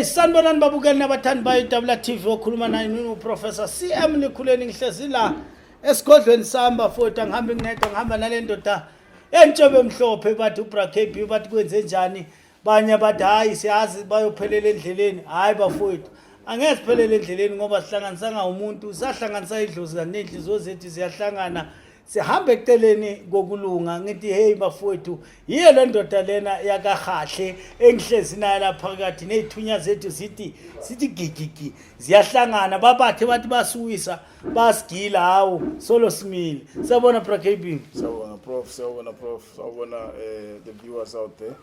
Sanibonani babukeli nabathandi bayo TV okhuluma naye uProfessor CM Nikhuleni ngihlezi la esigodlweni samba futhi angihamba nginedwa ngihamba nale ndoda entshebe emhlophe bathi uBra KB bathi kwenze njani banye bathi hayi siyazi bayophelela endleleni hayi bafowethu angeke siphelele endleleni ngoba sihlanganisanga umuntu sahlanganisa idlozi kanenhliziyo zethu ziyahlangana sihambe eceleni kokulunga ngithi hey bafowethu yiyo le ndoda lena yakahahle engihlezi nayo lapha phakathi nezithunya zethu sithi gigigi ziyahlangana babathe bathi basuwisa basigila hawo solo simile sabona Bra KB sabona prof sabona the viewers out there.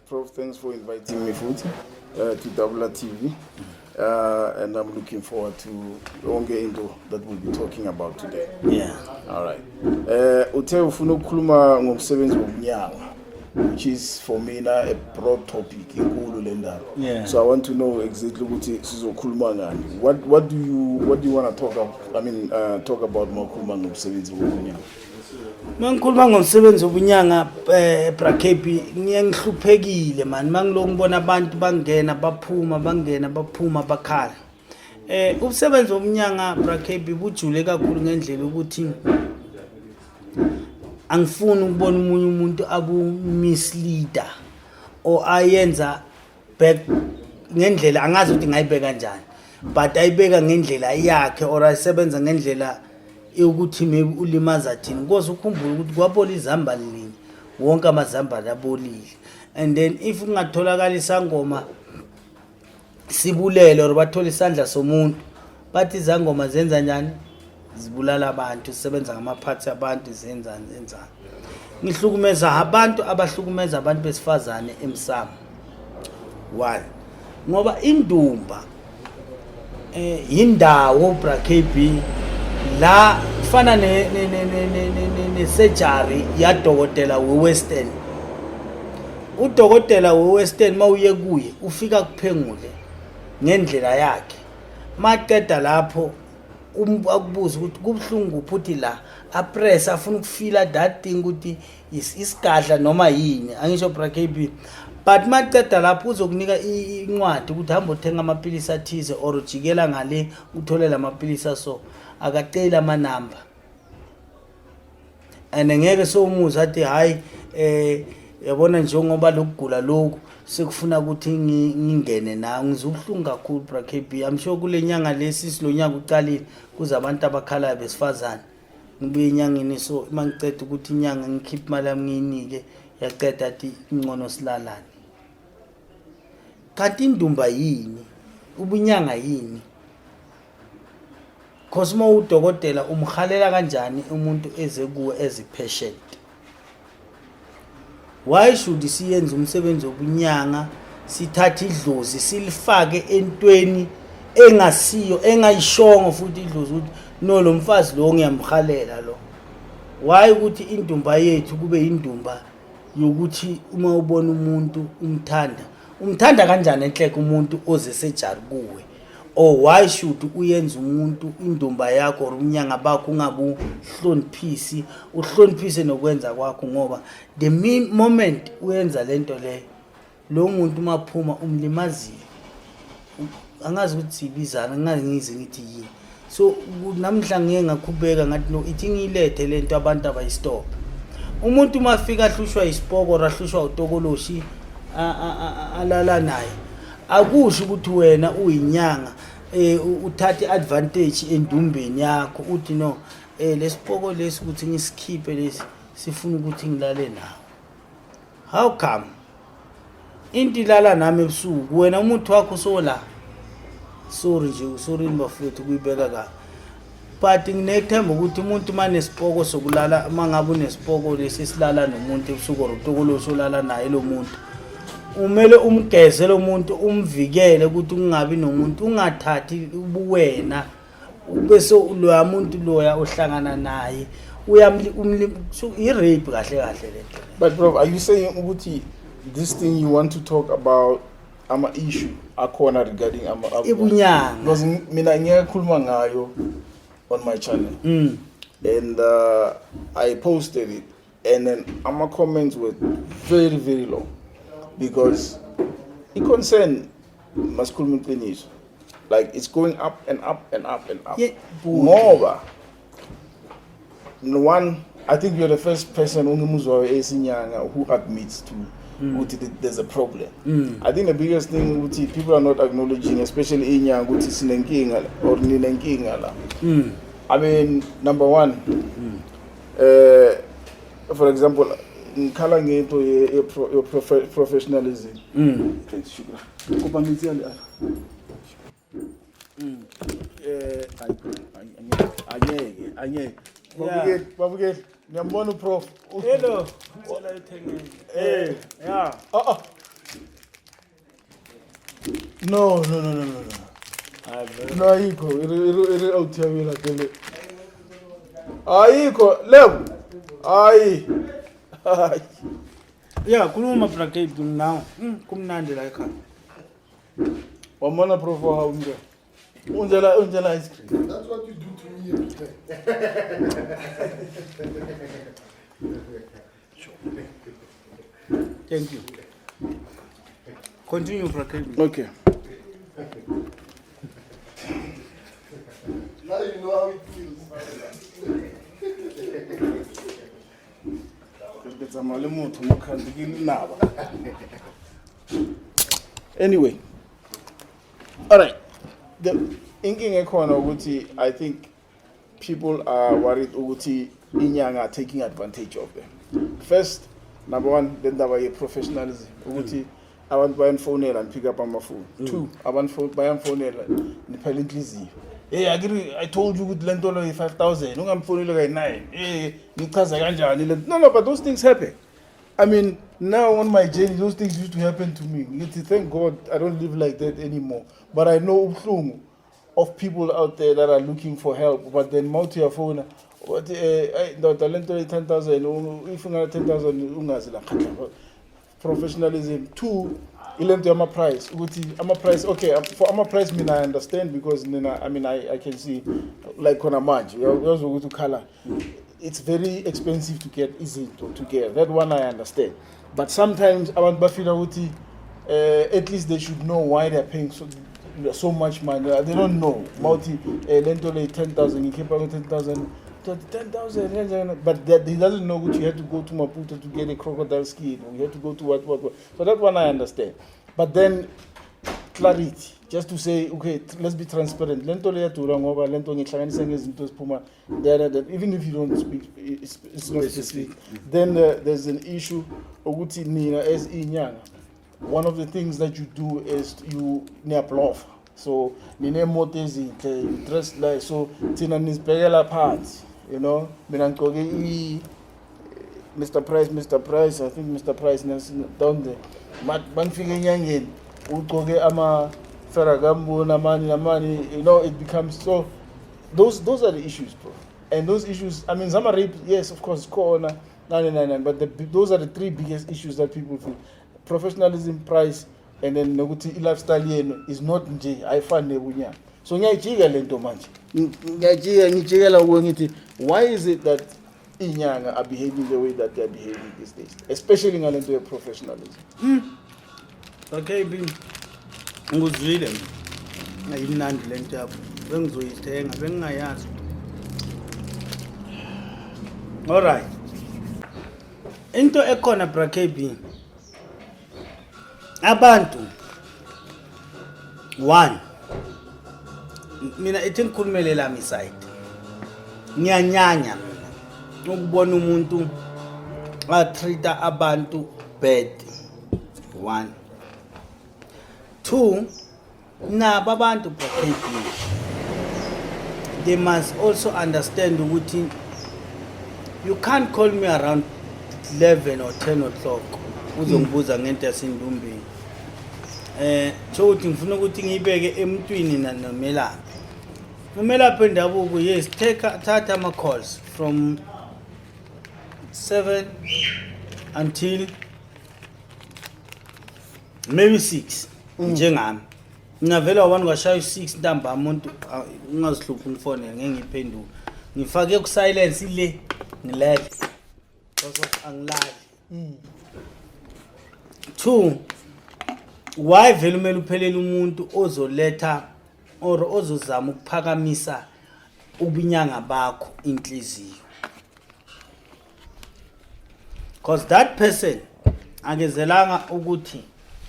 Prof, thanks for inviting me to Double TV, and I'm looking forward to onke into that we'll be talking about today. Yeah. All right. Uthe ufuna ukukhuluma ngomsebenzi wobunyanga, which is for me a broad topic inkulu le ndaba. Yeah. So I want to know exactly ukuthi sizokhuluma ngani. What do you want to talk about? Talk about ngokukhuluma ngomsebenzi wobunyanga. Mangikhuluma ngomsebenzi wobunyanga Bra KB ngiyangihluphekile man mangiloko ngibona abantu bangena baphuma bakhala. Umsebenzi wobunyanga Bra KB bujule kakhulu ngendlela ukuthi angifuni ukubona umunye umuntu abu misleader or ayenza back ngendlela angazi ukuthi ngayibeka kanjani but ayibeka ngendlela yakhe or ayisebenza ngendlela ukuthi maybe ulimaza thini because ukhumbula ukuthi kwabola izamba lilinye wonke amazamba labolile and then if ungatholakala isangoma sibulele or bathola isandla somuntu bathi izangoma zenza njani zibulala abantu sisebenza ngamaparts abantu zenza ngihlukumeza abantu abahlukumeza abantu besifazane emsamo 1 ngoba indumba indawo Bra KB la fana ne surgery ya dokotela weWestern udokotela weWestern mawuye kuye ufika kuphengule ngendlela yakhe maqeda lapho akubuza ukuthi kubhlungu uphuthi la apress afuna ukufila that thing ukuthi isigadla noma yini angisho Bra KB but maqeda lapho uzokunika incwadi ukuthi hamba uthenga amapilisi athize or ujikela ngale uthole lamapilisi so akacela amanamba ngeke somuza athi hayi yabona njengoba lokugula lokho sekufuna ukuthi ngingene na ngizubhlungu kakhulu Bra KB I'm sure kule nyanga lesi silonyaka uqalile kuzabantu abakhala besifazane ngibuye enyangeni so mangiceda ukuthi inyanga ngikhipha imali yami ngiyinike yaqeda athi ingcono silalane kanti indumba yini ubunyanga yini Cosmo udokotela umkhalela kanjani umuntu eze kuwe as a patient why should siyenze umsebenzi wobunyanga sithatha idlozi silifake entweni engasiyo engayishongo futhi idlozi ukuthi no lo mfazi lo ngiyamkhalela lo why ukuthi indumba yethu kube indumba yokuthi uma ubona umuntu umthanda kanjani enhleke umuntu oze sejari kuwe or why should uyenza umuntu indumba yakho or ubunyanga bakho ungabu hloniphisi uhloniphise nokwenza kwakho ngoba the moment uyenza lento le lo muntu maphuma umlimazile angazi ukuthi sibizana angazi ngize ngithi yini so namhla ngeke ngakhubeka ngathi no ithi ngilethe lento abantu abayistop umuntu mafika ahlushwa isipoko rahlushwa utokoloshi alala naye akusho ukuthi wena uyinyanga uthathe advantage endumbeni yakho uthi no lesipoko lesi ukuthi ngisikhiphe lesi sifuna ukuthi ngilale nawo how come inti lala nami ebusuku wena umuntu wakho sola sorry bafethu kuyibeka ka but nginethemba ukuthi umuntu manesipoko sokulala mangabe unesipoko lesi silala nomuntu ebusuku utokoloshi olala naye lo muntu umele umgeze lo muntu umvikele ukuthi kungabi nomuntu ungathathi ubuwena bese lo muntu loya ohlangana naye i-rape kahle lento. But bro, are you saying ukuthi this thing you want to talk about ama issue akhona regarding ibunyanga because mina ngiyakhuluma ngayo on my channel and I posted it and then my comments were very very low because it concerned masculine finish. Like it's going up and up and up and up. Yeah, Moreover, one, I think you're the first person who admits to there's a problem. I think the biggest thing people are not acknowledging, especially in young or I mean, number one, for example, in your professionalism. Babugel, ngiyambona uprof. Hello. Yeah. No. No, ayikho. Iri out yami la tele. Ayikho, lev. Ayi. Yeah, kuluma bracket now. Kumnandi la ekhaya. Wamona prof wa umbe. Unjela ice cream. That's what you do to me every time. Thank you. Continue bracket. Okay. Now you know how it feels. Anyway, all right. The inking economy, I think people are worried ukuthi inyanga are taking advantage of them. First, number one, then there was professionalism. Ukuthi abantu bayanfonela and pick up on my phone. Two, abantu bayanfonela niphela inhliziyo. Hey, I told you with lentolo 5,000. Ungamfonela kay 9. Hey, ngichaza kanjani? No, but those things happen. I mean, now on my journey, those things used to happen to me. Thank God I don't live like that anymore. But I know of people out there that are looking for help. But then multi your phone, what the lentolo 10,000. If you got 10,000, professionalism. Two, I'm a price. I'm a price. Okay, for I'm a price. I understand because I can see like on a match. We also go to color. It's very expensive to get, easy to get. That one I understand. But sometimes about Bafina at least they should know why they're paying so much money. They don't know. Multi lentole 10,000. You keep on 10,000. 10,000, but he doesn't know what you have to go to Maputo to get a crocodile skin, or you have to go to what. So that one I understand. But then clarity, just to say, okay, let's be transparent. Even if you don't speak, it's not specific. Then there's an issue. As Inyanga, one of the things that you do is you bluff. So you dress like so. Parts. You know, Mr. Price, I think Mr. Price is down there. Man figure young ama Ferragambo, Namani, you know, it becomes so. Those are the issues, bro. And those issues, I mean, some are rape, yes, of course, corona, 999, but those are the three biggest issues that people feel: professionalism, price, and then lifestyle is not nje. I find Wobunyanga. So ngiyajiga lento manje. Ngijikela ukuthi why is it that inyanga are behaving the way that they are behaving these days, especially ngalento ye professionalism? Okay, nguzwile ngayimnandi lento yapho. Bengizoyithenga bengingayazi. All right. Into ekhona brakebi. Abantu one, mina ethi ngikhulumele lami side ngiyanyanya ukubona umuntu treata abantu bad. One, two, nabo abantu brakebi, they must also understand ukuthi you can't call me around 11 or 10 o'clock uzongibuza ngento yasendumbeni. So uthi ngifuna ukuthi ngibeke emntwini nomelaphi. Umelaphi wendabuko, yes, thatha ama calls from 7 until maybe 6 njengami. Ngavela abantu ngashaya 6 ntamba umuntu ungazihluphi ngifone ngeke ngiphenduke. Ngifake ku silence ile ngilele. Because angilali. Two, why vele umele uphelele umuntu ozoletha or ozozama ukuphakamisa ubunyanga bakho inhliziyo, because that person akezelanga ukuthi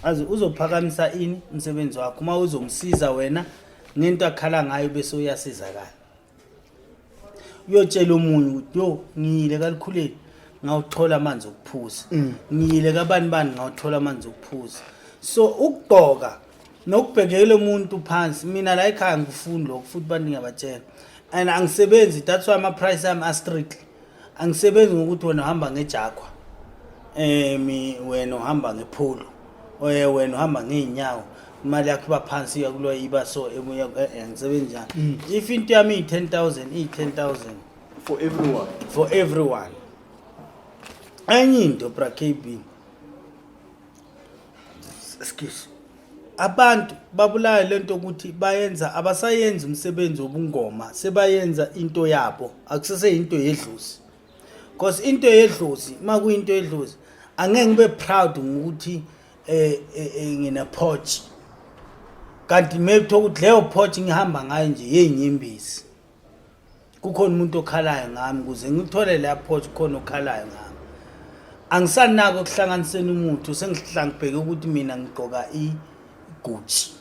aze uzophakamisa ini umsebenzi wakho uma uzomsiza wena ngento akhala ngayo bese uyasizakala. Uyotshela umunye ukuthi yo ngiyile kalikhuleni ngawuthola amanzi okuphuza, ngiyile kabani bani ngawuthola amanzi okuphuza. So ukugqoka nokubhekela umuntu phansi, mina la ekhaya ngifunda lokho futhi bani ngiyabatshela, and angisebenzi, that's why ama price am are strictly. Angisebenzi ngokuthi wena uhamba ngejakwa, wena uhamba ngepolo, wena uhamba ngeenyawo, imali yakho iba phansi yakulwa iba so angisebenzi njani. If into yami i10,000 for everyone. Enye into bra KB, excuse, abantu babulala lento ukuthi bayenza abasayenza umsebenzi wobungoma, sebayenza into yabo, akusese into yedlozi. Because into yedlozi makuyinto yedlozi angeke ngibe proud ngokuthi ngina porch, kanti maybe ukuthi leyo porch ngihamba ngayo nje yenyembezi, kukhona umuntu okhalayo ngami kuze ngithole la porch khona okhalayo ngami. Angisanako ukuhlanganisena umuntu, sengihlangibheke ukuthi mina ngigqoka iGucci.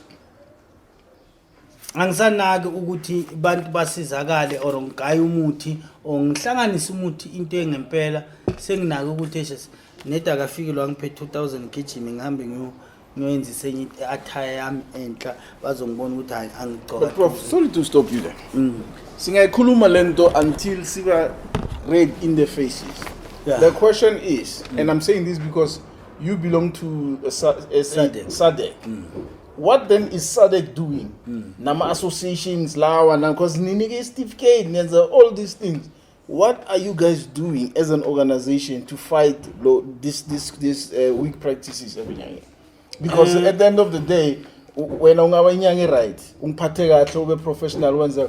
Angisanako ukuthi abantu basizakale or ngigaya umuthi or ngihlanganisa umuthi into engempela, senginako ukuthi eshe neda akafike lo ngiphe 2000 gijimi ngihambe ngiyenza isenye attire yami enhla bazongibona ukuthi hayi angigqoka. Prof, sorry to stop you there. Singayikhuluma lento until siba red in the faces. Yeah. The question is, and I'm saying this because you belong to SADC. What then is SADC doing? Nama associations, lawa, because ninige certificate, all these things. What are you guys doing as an organization to fight this weak practices every year? Because at the end of the day, when ungabanyange right, umphatheka kahle ube professional, when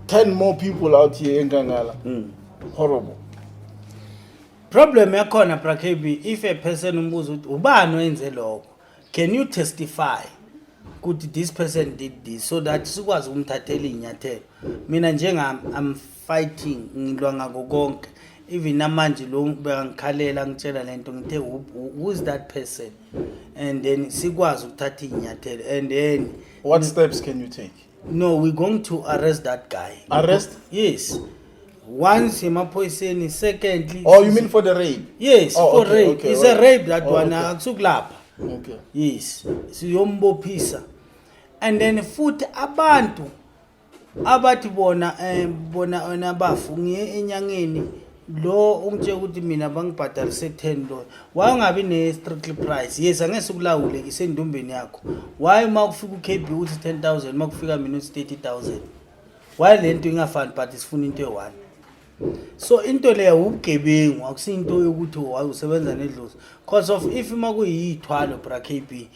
10 more people out here in Gangala, horrible. Problem yakhona bra KB, if a person umbuza ukuthi ubani wenze lokho, can you testify ukuthi this person did this, so that sikwazi ukumthathela inyathelo. Mina njengami I'm fighting, ngilwa ngako konke, even namanje lo ngibekangikhalela ngitshela lento ngithe who is that person, and then sikwazi ukuthatha inyathelo. And then what steps can you take? No, we're going to arrest that guy. Arrest? Yes. Once emaphoyiseni, secondly. Oh, you mean for the rape? Yes, for rape. Okay, It's a rape that one. Okay. Okay. Yes. Siyombophisa. And then futhi abantu abathi bona bafu ngiye enyangeni lo ungitshela ukuthi mina bangibhadalise 10 dollars. Why ungabi ne strictly price? Yes, angeke ukulawule isendumbeni yakho. Why makufika uKB uthi 10,000 makufika mina uthi 30,000? Why lento ingafani but isifuna into e1? So into leya ubugebengu, akusinto yokuthi usebenza nedlozi. Because of if makuyithwalo bra KB,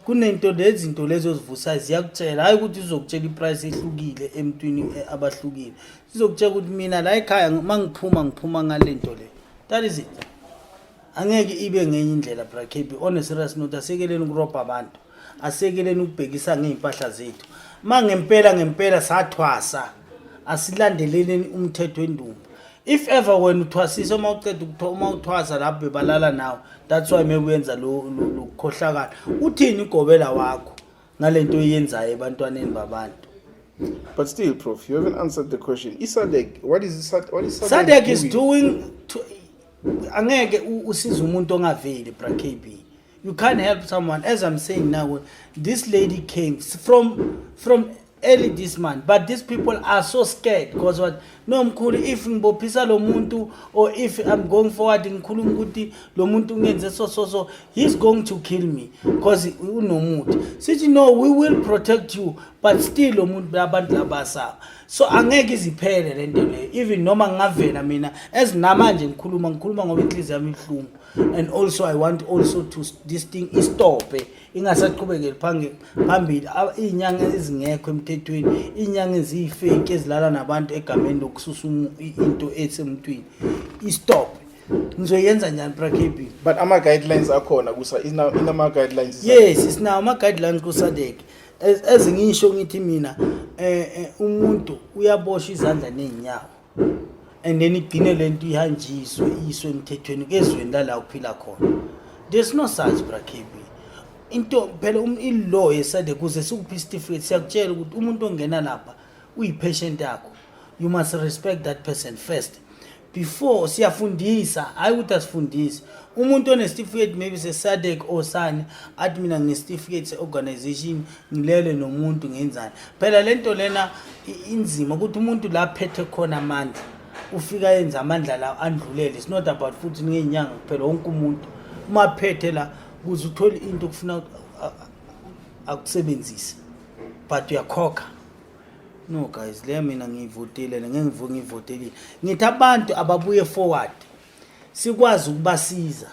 kunento lezinto lezo zivusa ziyakutshela, hayi ukuthi uzokutshela iprice ehlukile emntwini abahlukile. Sizokutshela ukuthi mina la ekhaya mangiphuma ngalento le. That is it. Angeke ibe ngenye indlela bra KB. On a serious note, asekeleni ukurobha abantu, asekeleni ukubhekisa ngeimpahla zethu. Ngempela sathwasa, asilandeleleni umthetho wendumba. If ever when uthwasisa uma uthwasa lapho bebalala nawo, that's why maybe wenza lo khohlakala. Uthini igobela wakho ngalento oyenzayo ebantwaneni babantu? But still, Prof, you haven't answered the question. SADC, what is SADC SADC is doing to angeke usize umuntu ongaveli bra KB. You can't help someone. As I'm saying now, this lady came from early this month, but these people are so scared because what? No, mkhulu, if ngibophisa lo muntu, or if I'm going forward ngikhuluma ukuthi lo muntu ngenze so, he's going to kill me because unomuntu. Sithi no, we will protect you, but still lo muntu abantu labasa. So angeke iziphele lento le. Even noma ngavela mina as namanje ngikhuluma ngoba inhliziyo yami ihlungu. And also I want also to this thing is stop ingasaqhubekeli phambili inyanga ezingekho emthethweni, inyanga ezifake ezilala nabantu egameni lokususa into esemntwini. Stop. ngizoyenza njani bra KB? But ama guidelines akhona kusa inama guidelines. Yes, sinawo ama guidelines ku SADC. Ezingisho ngithi mina umuntu uyaboshwa izandla nezinyawo. And then igcine lento ihanjiswe iswe emthethweni kezweni la uphila khona. There's no such bra KB. Into phela ilaw yesade kuze sikuphi isitifiketi siyakutshela ukuthi umuntu ongena lapha uyipatient yakho. You must respect that person first. Before siyafundisa, hayi ukuthi asifundise. Umuntu onesitifiketi maybe se-SADC or sani athi mina nginesitifiketi se-organization ngilele nomuntu ngenzani. Phela lento lena inzima ukuthi umuntu la phethe khona amandla ufika yenza amandla la andlulele. It's not about futhi ngenyanga kuphela wonke umuntu uma phethe la kuze uthole into okufuna akusebenzise but uyakhokha. No guys, le mina ngivotele ngivotele. Ngithi abantu ababuye forward. Sikwazi ukubasiza.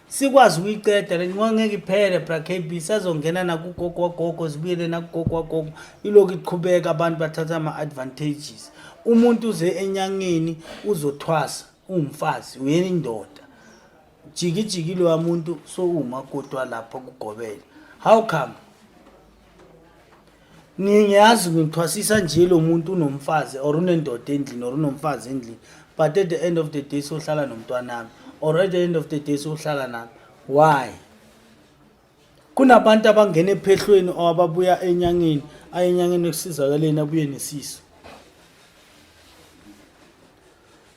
Sikwazi ukuyiqeda le ngeke iphele bra KB sazongena nakugogo wagogo sibuyele nakugogo wagogo ilokhu iqhubeka abantu bathatha ama advantages. Umuntu uze enyangeni uzothwasa umfazi uyena indoda. Jiki lo muntu so uma kodwa lapha kugobela. How come? Ngiyazi ngithwasisa nje lo muntu unomfazi or unendoda endlini or unomfazi endlini but at the end of the day sohlala nomntwanami or at the end of the day sohlala nami. Why? Kunabantu abangena ephehlweni or ababuya enyangeni ayenyangeni ekusizakaleni abuye nesiso.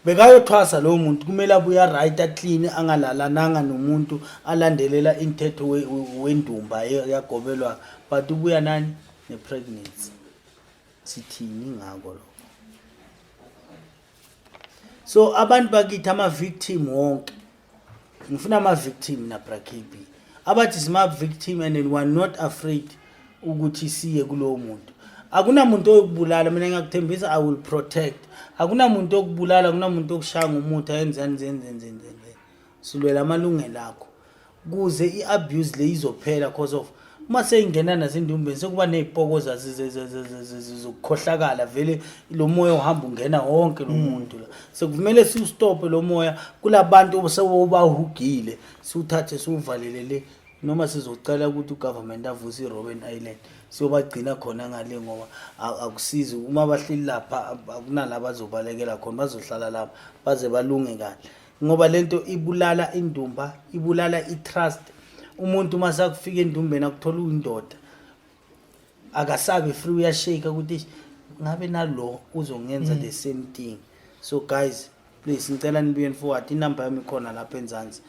Bekayothwasa lo muntu kumele abuya right clean angalalananga nomuntu alandelela imithetho wendumba yagobelwa but ubuya nani nepregnancy. Sithini ngako lo? So abantu bakithi ama victim wonke ngifuna ama victim na bra KB abathi sima victim and we are not afraid ukuthi siye kulowo muntu. Akunamuntu oyokubulala mina ngiyakuthembisa I will protect. Akunamuntu okubulala akunamuntu okushaya ngomuntu ayenzeni. Silwela amalungelo akho kuze iabuse le izophela because of uma seyingena nasendumbeni sekuba nezipokoza zokukhohlakala vele lo moya uhamba ungena wonke lo muntu la sekuvumele siustope lo moya kulabantu obasebahugile siuthathe siuvalelele noma sizocela ukuthi ugovernment avuse iRobben Island siyobagcina khona ngale ngoba akusizi uma bahlili lapha akunalabo bazobalekela khona bazohlala lapha baze balunge kahle ngoba lento ibulala indumba ibulala itrust. Umuntu masakufika endumbeni akuthola uyindoda akasabe free uyashake ukuthi ngabe nalo uzongenza the same thing. So guys please ngicela nibuye forward inamba yami khona lapha enzansi.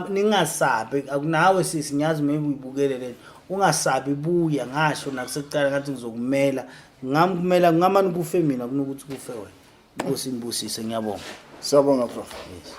Ningasabe akunawe sisinyazi maybe uyibukele lento ungasabi buya ngasho nakusecala ngathi ngizokumela ngamkumela ngamani kufe mina kunokuthi kufe wena. Nkosi ngibusise ngiyabonga. Siyabonga prof. Yes.